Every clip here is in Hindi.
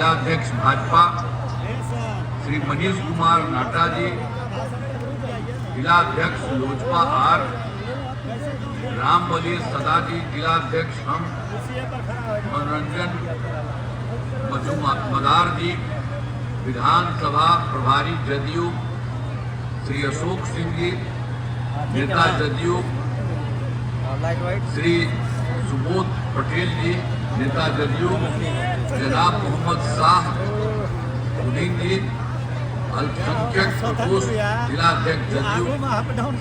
जिलाध्यक्ष भाजपा श्री मनीष कुमार नाटा जी, जिलाध्यक्ष लोजपा आर रामबली सदा जी, जिलाध्यक्ष हम मनोरंजन मजूमदार जी, विधानसभा प्रभारी जदयू श्री अशोक सिंह जी, नेता जदयू श्री सुबोध पटेल जी, नेता जदयू जनाब मोहम्मद शाह उद्दीन जी, अल्पसंख्यक प्रकोष्ठ जिलाध्यक्ष जदयू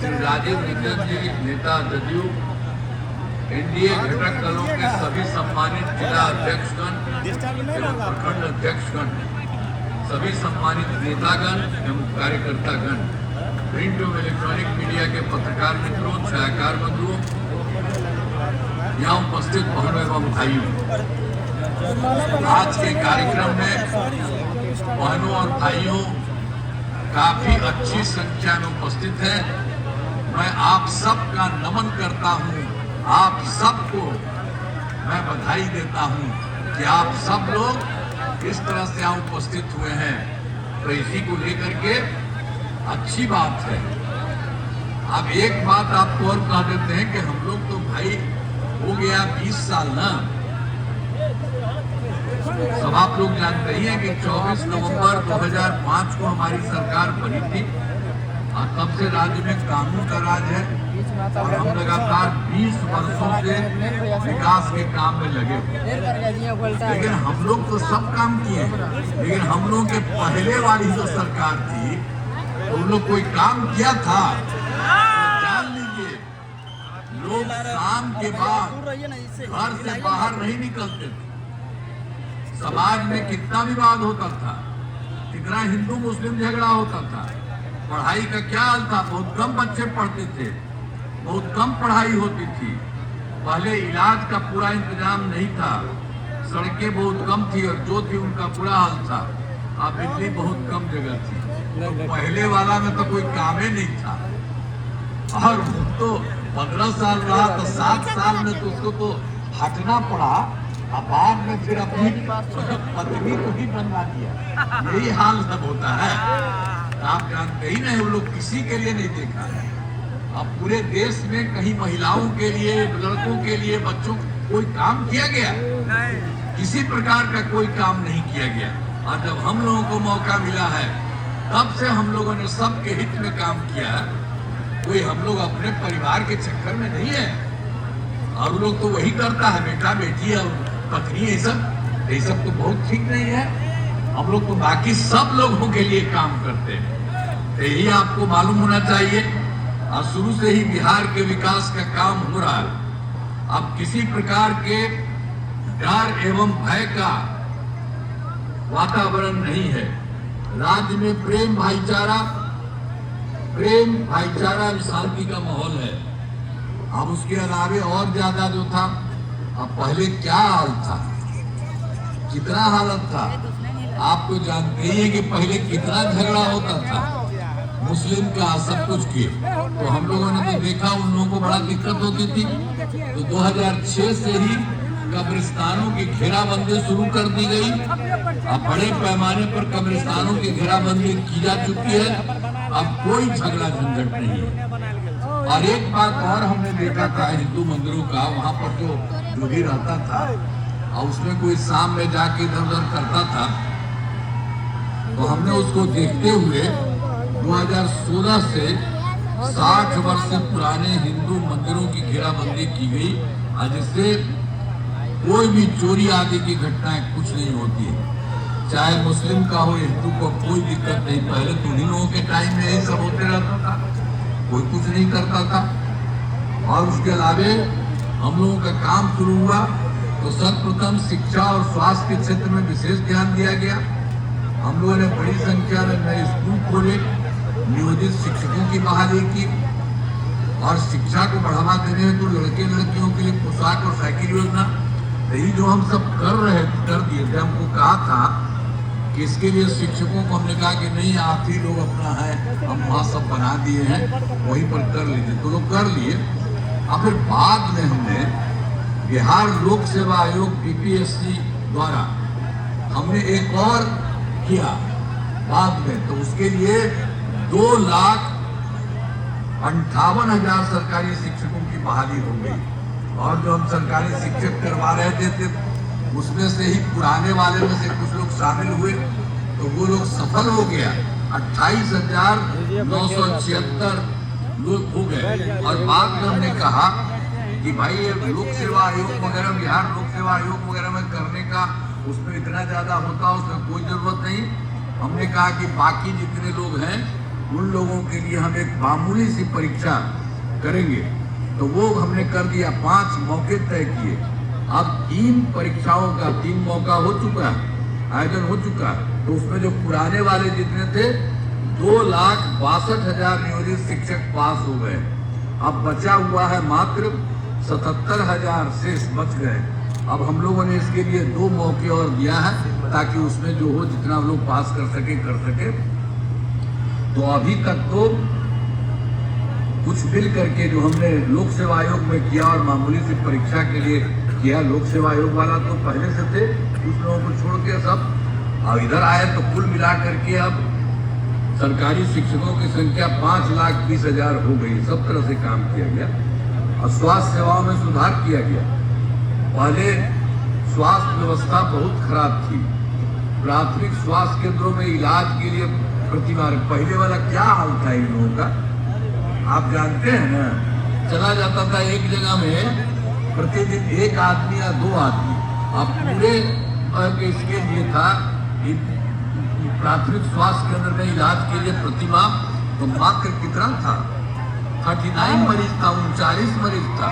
श्री राजीव रंजन जी, नेता जदयू, एनडीए घटक दलों के सभी सम्मानित जिला अध्यक्षगण एवं प्रखंड अध्यक्षगण, सभी सम्मानित नेतागण एवं कार्यकर्तागण, प्रिंट एवं इलेक्ट्रॉनिक मीडिया के पत्रकार मित्रों, छायाकार बंधुओं, यहाँ उपस्थित बहनों एवं भाइयों, आज के कार्यक्रम में बहनों और भाइयों काफी अच्छी संख्या में उपस्थित है। मैं आप सबका नमन करता हूँ, आप सबको मैं बधाई देता हूँ कि आप सब लोग इस तरह से यहाँ उपस्थित हुए हैं। तो इसी को लेकर के अच्छी बात है। अब एक बात आपको और कह देते हैं कि हम लोग तो भाई हो गया 20 साल ना। सब आप लोग जानते ही हैं कि 24 नवंबर 2005 को हमारी सरकार बनी थी और तब से राज्य में कानून का राज है और हम लगातार 20 वर्षों से विकास के काम में लगे हुए। लेकिन हम लोग तो सब काम किए, लेकिन हम लोग के पहले वाली जो सरकार थी तो उन लोग कोई काम किया था? जान लीजिए, लोग शाम के बाद घर से बाहर नहीं निकलते थे। समाज में कितना विवाद होता था, कितना हिंदू मुस्लिम झगड़ा होता था, पढ़ाई का क्या हाल था, बहुत कम बच्चे पढ़ते थे, बहुत कम पढ़ाई होती थी, पहले इलाज का पूरा इंतजाम नहीं था, सड़कें बहुत कम थी और जो थी उनका बुरा हाल था, अब बिजली बहुत कम जगह थी। तो पहले वाला में तो कोई काम ही नहीं था और तो 15 साल रहा तो 7 साल में तो उसको तो हटना पड़ा और बाद में फिर अपनी पत्नी को ही बनवा दिया। यही हाल सब होता है। आप जानते ही नहीं, वो लोग किसी के लिए नहीं देखा है। अब पूरे देश में कहीं महिलाओं के लिए, लड़कों के लिए, बच्चों कोई काम किया गया? किसी प्रकार का कोई काम नहीं किया गया। और जब हम लोगों को मौका मिला है तब से हम लोगों ने सबके हित में काम किया। कोई हम लोग अपने परिवार के चक्कर में नहीं है। और लोग तो वही करता है, बेटा बेटी और पत्नी, ये सब तो बहुत ठीक नहीं है। हम लोग तो बाकी सब लोगों के लिए काम करते हैं। तो यही आपको मालूम होना चाहिए। और शुरू से ही बिहार के विकास का काम हो रहा है। अब किसी प्रकार के डर एवं भय का वातावरण नहीं है। राज्य में प्रेम भाईचारा शांति का माहौल है। अब उसके अलावे और ज्यादा जो था, अब पहले क्या हाल था, कितना हालत था, आप तो जानते ही हैं कि पहले कितना झगड़ा होता था मुस्लिम का, सब कुछ किए। तो हम लोगों ने तो देखा उन लोगों को बड़ा दिक्कत होती थी। तो 2006 से ही कब्रिस्तानों की घेराबंदी शुरू कर दी गई। अब बड़े पैमाने पर कब्रिस्तानों की घेराबंदी की जा चुकी है। अब कोई झगड़ा झंझट नहीं है। और एक बात और हमने देखा था हिंदू मंदिरों का, वहां पर जो भी रहता था और उसमें कोई शाम में जाके इधर उधर करता था, तो हमने उसको देखते हुए 2016 से 60 वर्ष से पुराने हिंदू मंदिरों की घेराबंदी की गई, जिससे कोई भी चोरी आदि की घटनाएं कुछ नहीं होती है। चाहे मुस्लिम का हो, हिंदू को कोई दिक्कत नहीं। पहले तो उन्हीं लोगों के टाइम में यही सब होते रहता था, कोई कुछ नहीं करता था। और उसके अलावे हम लोगों का काम शुरू हुआ तो सर्वप्रथम शिक्षा और स्वास्थ्य के क्षेत्र में विशेष ध्यान दिया गया। हम लोगों ने बड़ी संख्या में नए स्कूल खोले, नियोजित शिक्षकों की बहाली की और शिक्षा को बढ़ावा देने हेतु लड़के लड़कियों के लिए पोशाक और साइकिल योजना, यही जो हम सब कर दिए थे। हमको कहा था कि इसके लिए शिक्षकों को हमने कहा कि नहीं, आप ही लोग अपना है, हम वहाँ सब बना दिए हैं, वहीं पर कर लीजिए। तो लोग कर लिए। और फिर बाद में हमने बिहार लोक सेवा आयोग BPSC द्वारा हमने एक और किया बाद में, तो उसके लिए 2,58,000 सरकारी शिक्षकों की बहाली हो गई। और जो हम सरकारी शिक्षक करवा रहे थे उसमें से ही पुराने वाले में से कुछ लोग शामिल हुए, तो वो लोग सफल हो गया। 28,976 लोग हो गए। और बाद में हमने कहा कि भाई ये लोक सेवा आयोग वगैरह, बिहार लोक सेवा आयोग वगैरह में करने का उसमें इतना ज्यादा होता, उसमें कोई जरूरत नहीं। हमने कहा कि बाकी जितने लोग हैं उन लोगों के लिए हम एक मामूली सी परीक्षा करेंगे, तो वो हमने कर दिया। 5 मौके तय किए। अब 3 परीक्षाओं का 3 मौका हो चुका है, आयोजन हो चुका है। तो उसमें जो पुराने वाले जितने थे 2,62,000 नियोजित शिक्षक पास हो गए। अब बचा हुआ है मात्र 77,000 शेष बच गए। अब हम लोगों ने इसके लिए 2 मौके और दिया है ताकि उसमें जो हो जितना हम लोग पास कर सके। तो अभी तक तो कुछ मिल करके जो हमने लोक सेवा आयोग में किया और मामूली सी परीक्षा के लिए किया, लोक सेवा आयोग वाला तो पहले से थे, कुछ लोगों को छोड़ के सब अब इधर आए, तो कुल मिला करके अब सरकारी शिक्षकों की संख्या 5,20,000 हो गई। सब तरह से काम किया गया और स्वास्थ्य सेवाओं में सुधार किया गया। पहले स्वास्थ्य व्यवस्था बहुत खराब थी। प्राथमिक स्वास्थ्य केंद्रों में इलाज के लिए प्रतिमार पहले वाला क्या हाल था इन लोगों का आप जानते हैं ना। चला जाता था एक जगह में प्रतिदिन 1 आदमी या 2 आदमी। अब पूरे इसके लिए था प्राथमिक स्वास्थ्य केंद्र में इलाज के लिए प्रतिमाह तो मात्र कितना था, 39 मरीज था, 39 मरीज था।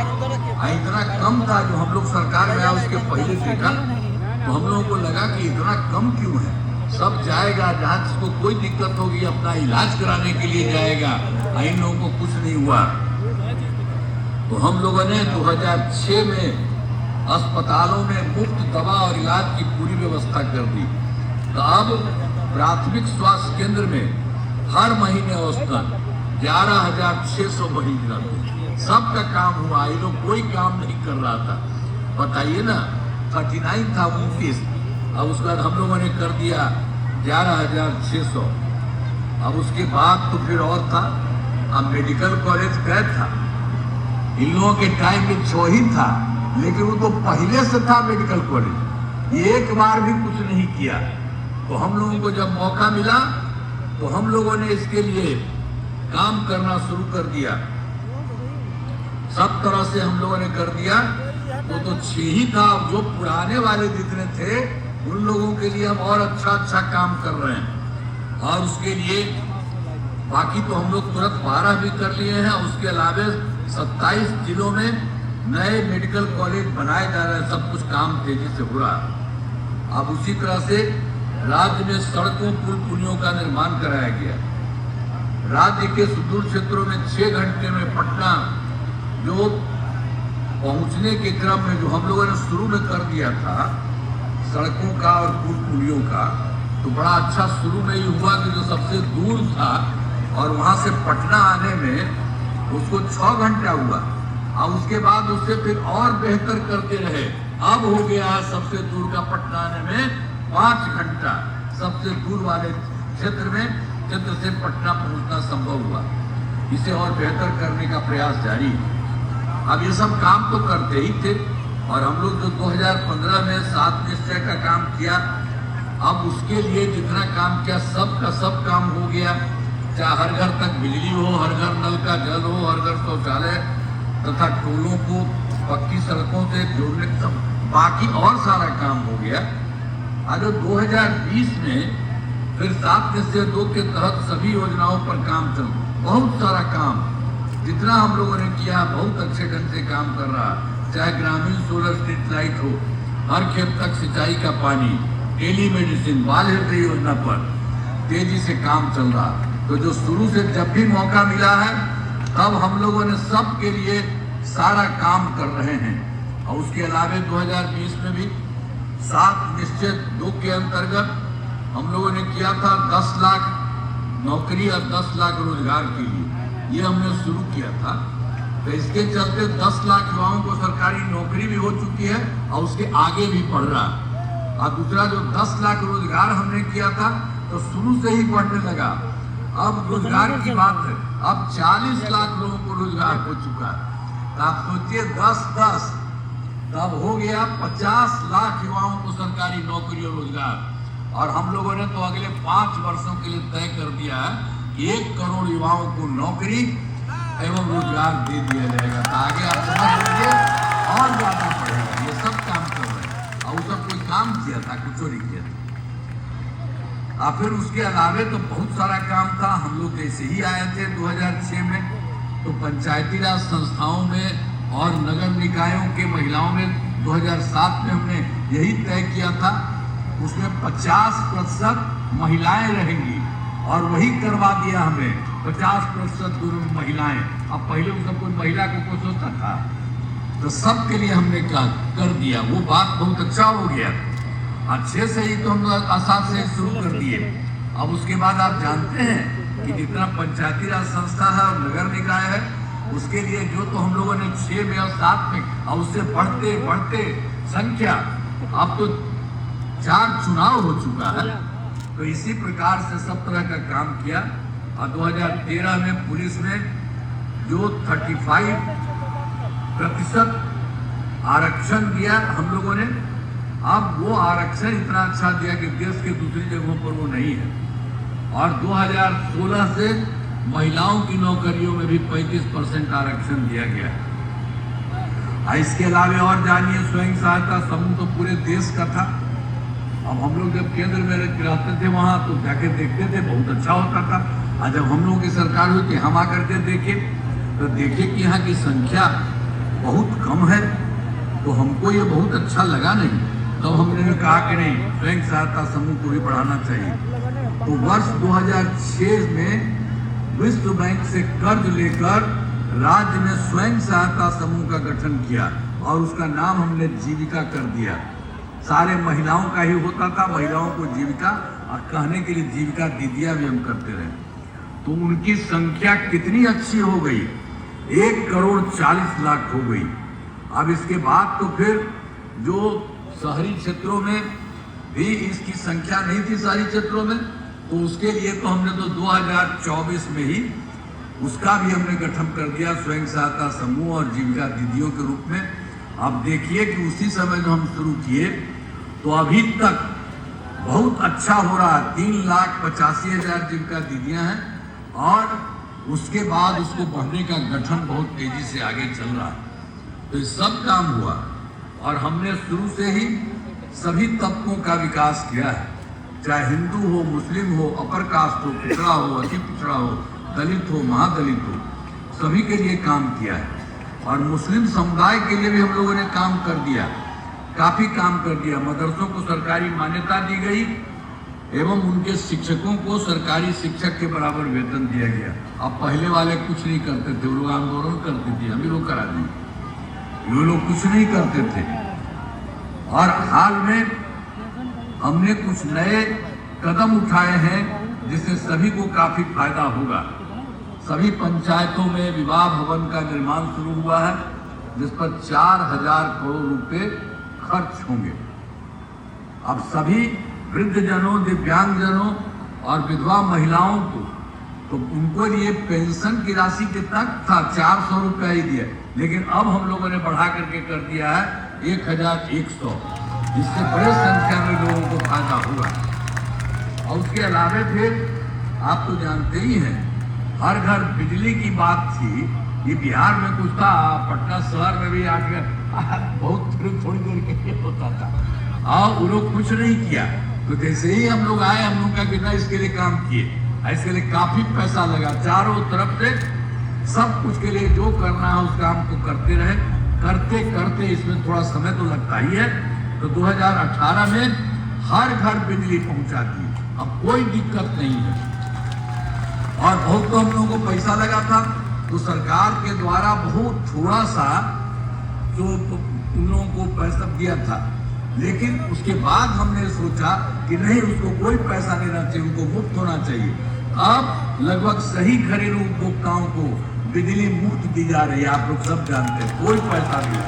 इतना कम था। जो हम लोग सरकार में आया उसके पहले देखा तो हम लोगों को लगा कि इतना कम क्यों है। सब जाएगा जहाँ जिसको कोई दिक्कत होगी अपना इलाज कराने के लिए जाएगा, इन लोगों को कुछ नहीं हुआ। तो हम लोगों ने 2006 में अस्पतालों में मुफ्त दवा और इलाज की पूरी व्यवस्था कर दी। तो अब प्राथमिक स्वास्थ्य केंद्र में हर महीने औसतन 11,600 मरीज रहते। सबका काम हुआ, ये लोग कोई काम नहीं कर रहा था। बताइए ना, 39 था 29, अब उसके बाद हम लोगों ने कर दिया 11,600। अब उसके बाद तो फिर और था, अब मेडिकल कॉलेज कैद था। इन लोगों के टाइम में 6 ही था, लेकिन वो तो पहले से था मेडिकल कॉलेज, एक बार भी कुछ नहीं किया। तो हम लोगों को जब मौका मिला तो हम लोगों ने इसके लिए काम करना शुरू कर दिया। सब तरह से हम लोगों ने कर दिया। वो तो 6 ही था। जो पुराने वाले जितने थे उन लोगों के लिए हम और अच्छा काम कर रहे हैं। और उसके लिए बाकी तो हम लोग तुरंत 12 भी कर लिए हैं। उसके अलावा 27 जिलों में नए मेडिकल कॉलेज बनाए जा रहे हैं। सब कुछ काम तेजी से हो रहा है। अब उसी तरह से राज्य में सड़कों पुल पुलियों का निर्माण कराया गया। राज्य के सुदूर क्षेत्रों में 6 घंटे में पटना जो पहुंचने के क्रम में जो हम लोगों ने शुरू में कर दिया था सड़कों का और पुल पुलियों का, तो बड़ा अच्छा शुरू में ही हुआ कि जो सबसे दूर था और वहां से पटना आने में उसको 6 घंटा हुआ। अब उसके बाद उससे फिर और बेहतर करते रहे। अब हो गया सबसे दूर का पटना आने में 5 घंटा। सबसे दूर वाले क्षेत्र से पटना पहुंचना संभव हुआ। इसे और बेहतर करने का प्रयास जारी है। अब ये सब काम तो करते ही थे। और हम लोग जो 2015 में 7 निश्चय का काम किया, अब उसके लिए जितना काम किया सब का सब काम हो गया। चाहे हर घर तक बिजली हो, हर घर नल का जल हो, हर घर शौचालय तथा टोलों को पक्की सड़कों से जोड़ने का बाकी और सारा काम हो गया। आज 2020 में फिर 7 निश्चय 2 के तहत सभी योजनाओं पर काम चल, बहुत सारा काम जितना हम लोगों ने किया बहुत अच्छे ढंग से काम कर रहा। चाहे ग्रामीण सोलर स्ट्रीट लाइट हो, हर खेत तक सिंचाई का पानी, टेलीमेडिसिन, बाल हृदय योजना पर तेजी से काम चल रहा। तो जो शुरू से जब भी मौका मिला है तब हम लोगों ने सबके लिए सारा काम कर रहे हैं। और उसके अलावा 2020 में भी 7 निश्चय 2 के अंतर्गत हम लोगों ने किया था 10 लाख नौकरी और 10 लाख रोजगार के लिए। ये हमने शुरू किया था। तो इसके चलते 10 लाख युवाओं को सरकारी नौकरी भी हो चुकी है और उसके आगे भी बढ़ रहा है। और दूसरा जो 10 लाख रोजगार हमने किया था तो शुरू से ही बढ़ने लगा। अब रोजगार की बात है, अब 40 लाख लोगों को रोजगार हो चुका है। तो आप सोचिए 10-10 तब हो गया 50 लाख युवाओं को सरकारी नौकरी और रोजगार। और हम लोगों ने तो अगले 5 वर्षों के लिए तय कर दिया है कि 1 करोड़ युवाओं को नौकरी एवं रोजगार दे दिया जाएगा। तो आगे आप समझ लीजिए और ज्यादा पड़ेगा। ये सब काम कर रहे हैं और सब कोई काम किया था, कुछ नहीं किया था। फिर उसके अलावे तो बहुत सारा काम था। हम लोग जैसे ही आए थे 2006 में तो पंचायती राज संस्थाओं में और नगर निकायों के महिलाओं में 2007 में हमने यही तय किया था, उसमें 50% महिलाएं रहेंगी और वही करवा दिया हमें। 50% महिलाएं। अब पहले सब कोई महिला को सोचता था, तो सबके लिए हमने कर दिया। वो बात बहुत अच्छा हो गया, अच्छे से ही तो हम आसान से शुरू कर दिए। अब उसके बाद आप जानते हैं कि जितना पंचायती राज संस्था है और नगर निकाय है उसके लिए जो तो हम लोगों ने 6 में और 7 में और उससे बढ़ते बढ़ते संख्या अब तो 4 चुनाव हो चुका है। तो इसी प्रकार से सब तरह का काम किया। और 2013 में पुलिस में जो 35% आरक्षण दिया हम लोगों ने, अब वो आरक्षण इतना अच्छा दिया कि देश के दूसरी जगहों पर वो नहीं है। और 2016 से महिलाओं की नौकरियों में भी 35% आरक्षण दिया गया है। इसके अलावा और जानिए, स्वयं सहायता समूह तो पूरे देश का था। अब हम लोग जब केंद्र में रहते थे वहां तो जाके देखते थे, बहुत अच्छा होता था। और जब हम लोगों की सरकार हुई कि हम आकर के देखे तो देखे कि यहाँ की संख्या बहुत कम है, तो हमको ये बहुत अच्छा लगा नहीं। तो हमने कहा कि नहीं, स्वयं सहायता समूह को भी बढ़ाना चाहिए। तो वर्ष 2006 में विश्व बैंक से कर्ज लेकर राज्य में स्वयं सहायता समूह का गठन किया और उसका नाम हमने जीविका कर दिया। सारे महिलाओं का ही होता था, महिलाओं को जीविका, और कहने के लिए जीविका दीदियां भी हम करते रहे। तो उनकी संख्या कितनी अच्छी हो गई, 1 करोड़ 40 लाख हो गई। अब इसके बाद तो फिर जो शहरी क्षेत्रों में भी इसकी संख्या नहीं थी, शहरी क्षेत्रों में, तो उसके लिए तो हमने तो 2024 में ही उसका भी हमने गठन कर दिया, स्वयं सहायता समूह और जीविका दीदियों के रूप में। अब देखिए कि उसी समय जो हम शुरू किए तो अभी तक बहुत अच्छा हो रहा है। 3,85,000 जीविका दीदियां हैं और उसके बाद उसको बढ़ने का गठन बहुत तेजी से आगे चल रहा है। तो सब काम हुआ और हमने शुरू से ही सभी तबकों का विकास किया है, चाहे हिंदू हो, मुस्लिम हो, अपर कास्ट हो, पिछड़ा हो, अति पिछड़ा हो, दलित हो, महादलित हो, सभी के लिए काम किया है। और मुस्लिम समुदाय के लिए भी हम लोगों ने काम कर दिया, काफी काम कर दिया। मदरसों को सरकारी मान्यता दी गई एवं उनके शिक्षकों को सरकारी शिक्षक के बराबर वेतन दिया गया। अब पहले वाले कुछ नहीं करते थे, वो लोग आंदोलन करते थे, हम ही लोग करा दिए, वो लोग कुछ नहीं करते थे। और हाल में हमने कुछ नए कदम उठाए हैं जिससे सभी को काफी फायदा होगा। सभी पंचायतों में विवाह भवन का निर्माण शुरू हुआ है जिस पर 4,000 करोड़ रुपए खर्च होंगे। अब सभी वृद्धजनों, दिव्यांगजनों और विधवा महिलाओं को तो उनको लिए पेंशन की राशि कितना था, 400 रुपया ही दिया, लेकिन अब हम लोगों ने बढ़ा करके कर दिया है 1,100, जिससे बड़े संख्या में लोगों को फायदा होगा। और उसके अलावा फिर आप तो जानते ही हैं, हर घर बिजली की बात थी। ये बिहार में कुछ था, पटना शहर में भी आकर बहुत थोड़ी देर के लिए होता था और वो लोग कुछ नहीं किया। तो जैसे ही हम लोग आए, हम लोग का बिना इसके लिए काम किए, इसके लिए काफी पैसा लगा, चारों तरफ से सब कुछ के लिए जो करना है उस काम को करते रहे। करते करते इसमें थोड़ा समय तो लगता ही है। तो 2018 में हर घर बिजली पहुंचा दी, अब कोई दिक्कत नहीं है। और बहुत तो हम लोगों को पैसा लगा था, तो सरकार के द्वारा बहुत थोड़ा सा जो उन लोगों को पैसा दिया था, लेकिन उसके बाद हमने सोचा कि नहीं, उसको कोई पैसा नहीं देना चाहिए, उनको मुफ्त होना चाहिए। अब लगभग सही घरेलू उपभोक्ताओं को बिजली मुफ्त दी जा रही है, आप लोग सब जानते हैं, कोई पैसा नहीं।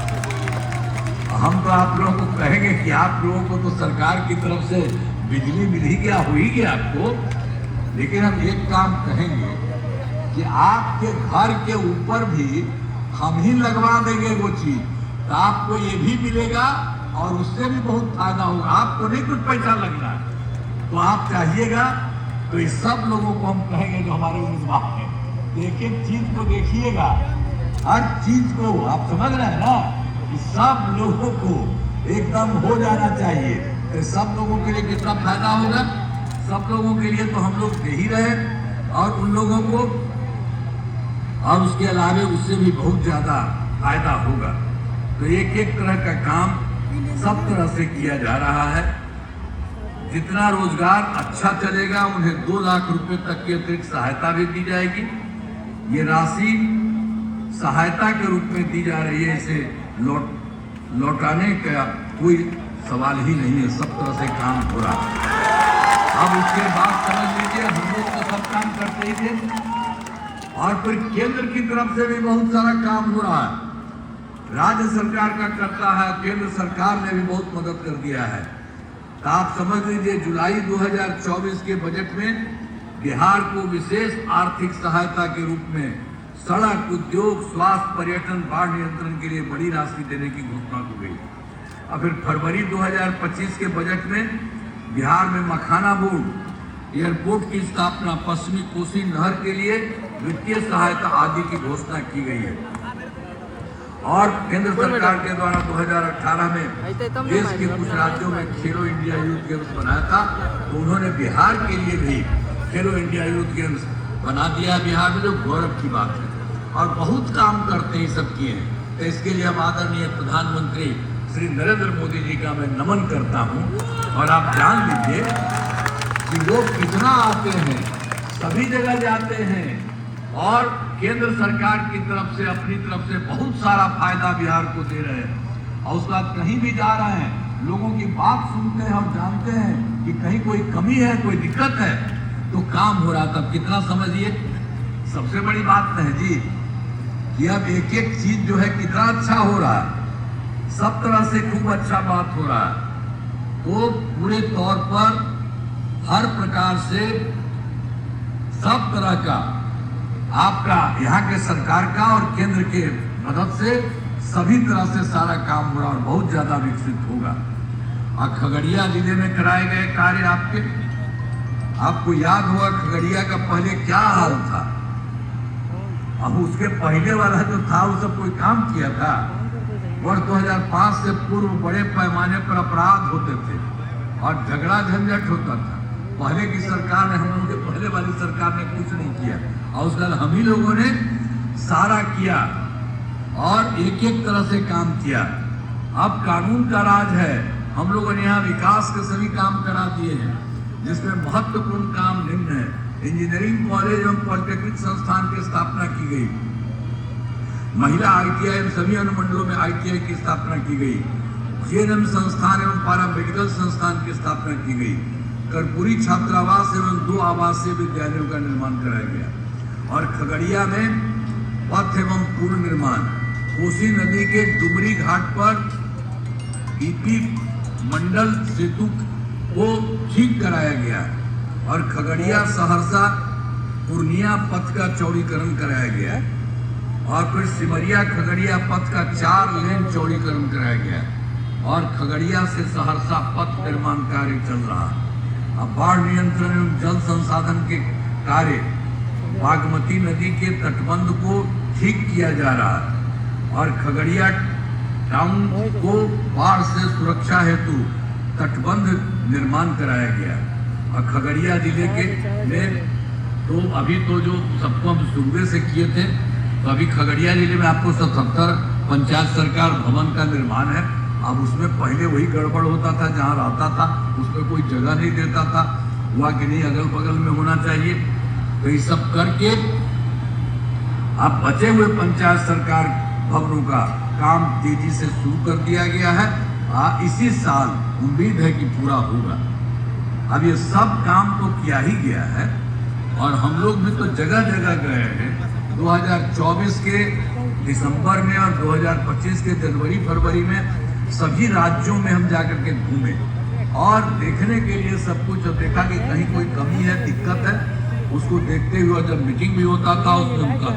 हम तो आप लोगों को कहेंगे कि आप लोगों को तो सरकार की तरफ से बिजली मिल ही गया, हो ही गया आपको, लेकिन हम एक काम कहेंगे कि आपके घर के ऊपर भी हम ही लगवा देंगे वो चीज, तो आपको ये भी मिलेगा और उससे भी बहुत फायदा होगा, आपको नहीं कुछ पैसा लगना है। तो आप चाहिएगा तो इस सब लोगों को हम कहेंगे जो हमारे उम्मीदवार हैं, एक एक चीज को देखिएगा, हर चीज को आप समझ रहे हैं ना कि सब लोगों को एकदम हो जाना चाहिए। तो सब लोगों के लिए कितना फायदा होगा, सब लोगों के लिए तो हम लोग दे ही रहे, और उन लोगों को और उसके अलावा उससे भी बहुत ज्यादा फायदा होगा। तो एक एक तरह का काम सब तरह से किया जा रहा है। जितना रोजगार अच्छा चलेगा उन्हें 2 लाख रुपए तक की अतिरिक्त सहायता भी दी जाएगी। ये राशि सहायता के रूप में दी जा रही है, इसे लौटाने का कोई सवाल ही नहीं है, सब तरह से काम हो रहा है। अब उसके बाद समझ लीजिए हम लोग तो सब काम करते ही थे, और फिर केंद्र की तरफ से भी बहुत सारा काम हो रहा है, राज्य सरकार का करता है, केंद्र सरकार ने भी बहुत मदद कर दिया है। तो आप समझ लीजिए जुलाई 2024 के बजट में बिहार को विशेष आर्थिक सहायता के रूप में सड़क, उद्योग, स्वास्थ्य, पर्यटन, बाढ़ नियंत्रण के लिए बड़ी राशि देने की घोषणा हो गई। और फिर फरवरी 2025 के बजट में बिहार में मखाना बोर्ड, एयरपोर्ट की स्थापना, पश्चिमी कोसी नहर के लिए वित्तीय सहायता आदि की घोषणा की गई है। और केंद्र सरकार के द्वारा 2018 में देश के कुछ राज्यों में खेलो इंडिया यूथ गेम्स बनाया था, तो उन्होंने बिहार के लिए भी खेलो इंडिया यूथ गेम्स बना दिया बिहार में, जो गौरव की बात है। और बहुत काम करते हैं, सब किए हैं। तो इसके लिए हम आदरणीय प्रधानमंत्री श्री नरेंद्र मोदी जी का मैं नमन करता हूं। और आप जान लीजिए कि वो कितना आते हैं, सभी जगह जाते हैं, और केंद्र सरकार की तरफ से, अपनी तरफ से बहुत सारा फायदा बिहार को दे रहे हैं। और उसके बाद कहीं भी जा रहे हैं, लोगों की बात सुनते हैं, हम जानते हैं कि कहीं कोई कमी है, कोई दिक्कत है, तो काम हो रहा। तब कितना समझिए, सबसे बड़ी बात है जी कि अब एक एक चीज जो है कितना अच्छा हो रहा है, सब तरह से खूब अच्छा बात हो रहा है। तो पूरे तौर पर हर प्रकार से सब तरह का आपका यहाँ के सरकार का और केंद्र के मदद से सभी तरह से सारा काम हो रहा और बहुत ज्यादा विकसित होगा। और खगड़िया जिले में कराए गए कार्य आपको याद होगा, खगड़िया का पहले क्या हाल था, अब उसके पहले वाला जो था वो सब कोई काम किया था। वर्ष 2005 से पूर्व बड़े पैमाने पर अपराध होते थे और झगड़ा झंझट होता था। पहले की सरकार ने, हम लोगों के पहले वाली सरकार ने कुछ नहीं किया, और उसके बाद हम ही लोगों ने सारा किया और एक एक तरह से काम किया। अब कानून का राज है, हम लोगों ने यहाँ विकास के सभी काम करा दिए हैं, जिसमें महत्वपूर्ण काम निम्न है। इंजीनियरिंग कॉलेज एवं पॉलिटेक्निक संस्थान की स्थापना की गई, महिला ITI एवं सभी अनुमंडलों में ITI की स्थापना की गई, GNM संस्थान एवं पारा मेडिकल संस्थान की स्थापना की गई, कर्पूरी छात्रावास एवं 2 आवासीय विद्यालयों का निर्माण कराया गया। और खगड़िया में पथ एवं पुल निर्माण, कोसी नदी के डुमरी घाट पर BP मंडल सेतु को ठीक कराया गया, और खगड़िया सहरसा पूर्णिया पथ का चौड़ीकरण कराया गया, और फिर सिमरिया खगड़िया पथ का 4 लेन चौड़ीकरण कराया गया, और खगड़िया से सहरसा पथ निर्माण कार्य चल रहा है। अब बाढ़ नियंत्रण एवं जल संसाधन के कार्य, बागमती नदी के तटबंध को ठीक किया जा रहा है, और खगड़िया टाउन को बाढ़ से सुरक्षा हेतु तटबंध निर्माण कराया गया। और खगड़िया जिले के में तो अभी तो जो सबको हम सूबे से किए थे, तो अभी खगड़िया जिले में आपको 77 पंचायत सरकार भवन का निर्माण है। अब उसमें पहले वही गड़बड़ होता था, जहाँ रहता था उसमें कोई जगह नहीं देता था, हुआ कि नहीं अगल बगल में होना चाहिए। तो ये सब करके अब बचे हुए पंचायत सरकार भवनों का काम तेजी से शुरू कर दिया गया है। इसी साल उम्मीद है कि पूरा होगा। अब ये सब काम तो किया ही गया है, और हम लोग भी तो जगह जगह गए हैं। 2024 के दिसंबर में और 2025 के जनवरी फरवरी में सभी राज्यों में हम जाकर के घूमे और देखने के लिए सब कुछ, और देखा कि कहीं कोई कमी है, दिक्कत है, उसको देखते हुए जब मीटिंग भी होता था उसमें उनका